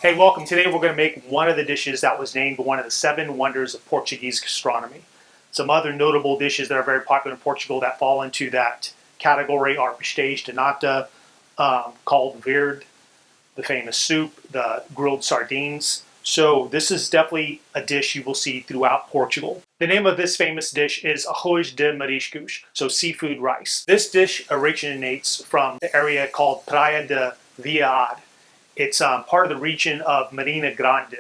Hey, welcome. Today we're going to make one of the dishes that was named one of the 7 wonders of Portuguese gastronomy. Some other notable dishes that are very popular in Portugal that fall into that category are pastéis de nata, called verde, the famous soup, the grilled sardines. So this is definitely a dish you will see throughout Portugal. The name of this famous dish is Arroz de Marisco, so seafood rice. This dish originates from the area called Praia de Viade. It's part of the region of Marina Grande,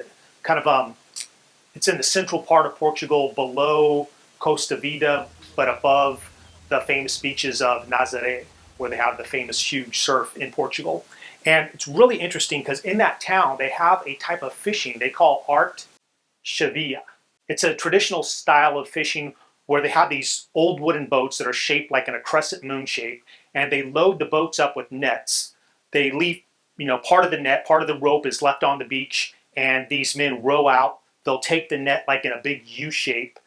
it's in the central part of Portugal, below Costa Vida, but above the famous beaches of Nazaré, where they have the famous huge surf in Portugal. And it's really interesting because in that town, they have a type of fishing they call art chavia. It's a traditional style of fishing where they have these old wooden boats that are shaped like in a crescent moon shape, and they load the boats up with nets. They leave, part of the net, part of the rope is left on the beach, and these men row out. They'll take the net like in a big U shape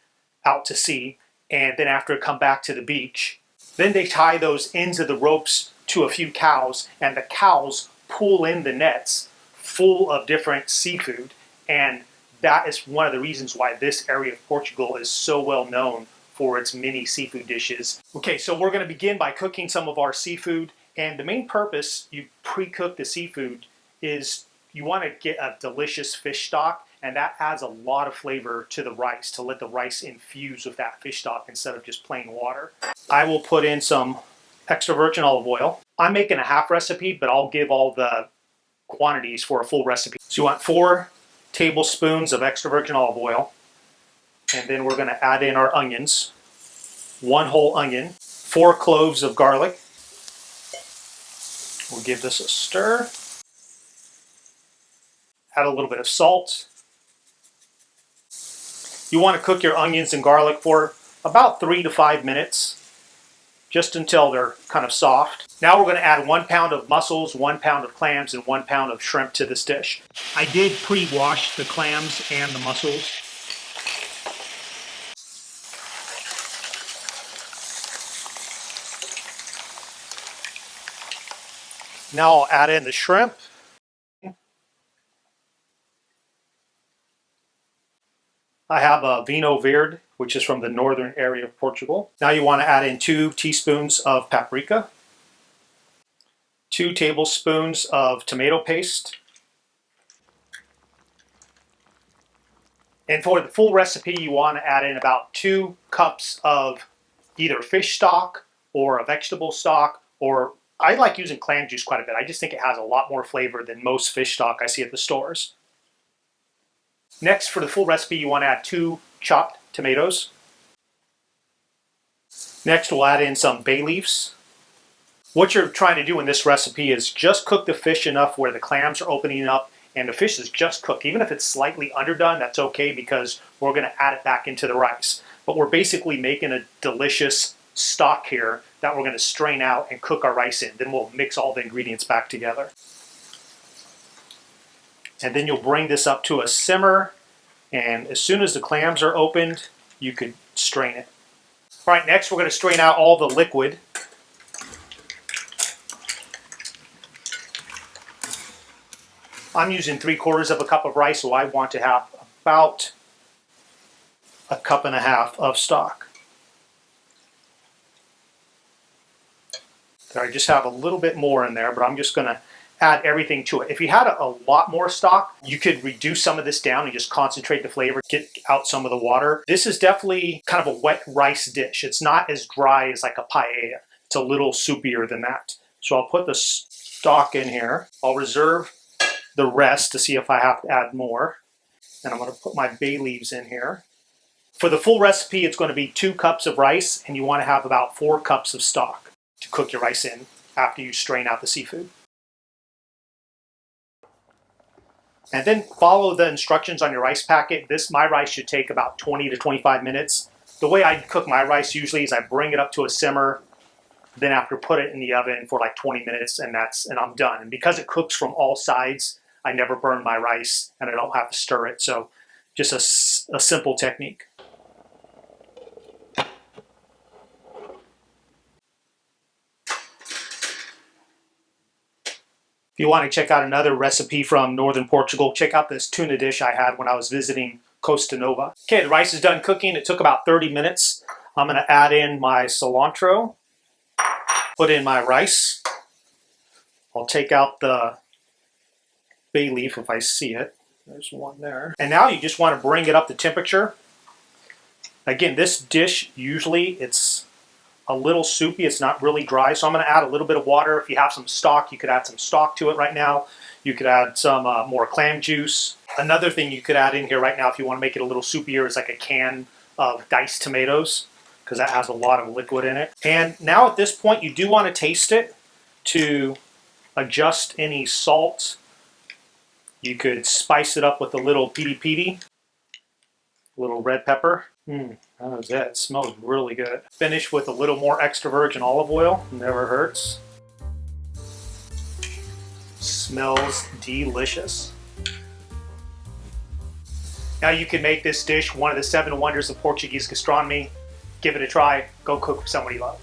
out to sea, and then after come back to the beach. Then they tie those ends of the ropes to a few cows, and the cows pull in the nets full of different seafood, and that is one of the reasons why this area of Portugal is so well known for its many seafood dishes. Okay, so we're going to begin by cooking some of our seafood, and the main purpose you pre-cook the seafood is you want to get a delicious fish stock, and that adds a lot of flavor to the rice to let the rice infuse with that fish stock instead of just plain water. I will put in some extra virgin olive oil. I'm making a half recipe, but I'll give all the quantities for a full recipe. So you want 4 tablespoons of extra virgin olive oil, and then we're going to add in our onions, 1 whole onion, 4 cloves of garlic. We'll give this a stir. Add a little bit of salt. You want to cook your onions and garlic for about 3 to 5 minutes, just until they're kind of soft. Now we're going to add 1 pound of mussels, 1 pound of clams, and 1 pound of shrimp to this dish. I did pre-wash the clams and the mussels. Now I'll add in the shrimp. I have a vinho verde, which is from the northern area of Portugal. Now you want to add in 2 teaspoons of paprika, 2 tablespoons of tomato paste. And for the full recipe, you want to add in about 2 cups of either fish stock or a vegetable stock, or I like using clam juice quite a bit. I just think it has a lot more flavor than most fish stock I see at the stores. Next, for the full recipe, you want to add 2 chopped tomatoes. Next, we'll add in some bay leaves. What you're trying to do in this recipe is just cook the fish enough where the clams are opening up and the fish is just cooked. Even if it's slightly underdone, that's okay because we're going to add it back into the rice. But we're basically making a delicious stock here that we're going to strain out and cook our rice in. Then we'll mix all the ingredients back together. And then you'll bring this up to a simmer, and as soon as the clams are opened, you could strain it. All right, next we're going to strain out all the liquid. I'm using 3/4 of a cup of rice, so I want to have about 1.5 cups of stock. So I just have a little bit more in there, but I'm just going to add everything to it. If you had a lot more stock, you could reduce some of this down and just concentrate the flavor, get out some of the water. This is definitely kind of a wet rice dish. It's not as dry as like a paella. It's a little soupier than that. So I'll put the stock in here. I'll reserve the rest to see if I have to add more. And I'm going to put my bay leaves in here. For the full recipe, it's going to be 2 cups of rice, and you want to have about 4 cups of stock to cook your rice in after you strain out the seafood. And then follow the instructions on your rice packet. My rice should take about 20 to 25 minutes. The way I cook my rice usually is I bring it up to a simmer, then after put it in the oven for like 20 minutes, and I'm done. And because it cooks from all sides, I never burn my rice and I don't have to stir it. So just a simple technique. If you want to check out another recipe from northern Portugal, check out this tuna dish I had when I was visiting Costa Nova. Okay, the rice is done cooking. It took about 30 minutes. I'm going to add in my cilantro, put in my rice. I'll take out the bay leaf if I see it. There's one there. And now you just want to bring it up to temperature. Again, this dish, usually it's a little soupy. It's not really dry, so I'm going to add a little bit of water. If you have some stock, you could add some stock to it right now. You could add some more clam juice. Another thing you could add in here right now if you want to make it a little soupier is like a can of diced tomatoes, because that has a lot of liquid in it. And now at this point, you do want to taste it to adjust any salt. You could spice it up with a little piri, a little red pepper. That was it. It smells really good. Finish with a little more extra virgin olive oil. Never hurts. Smells delicious. Now you can make this dish one of the 7 wonders of Portuguese gastronomy. Give it a try. Go cook for somebody you love.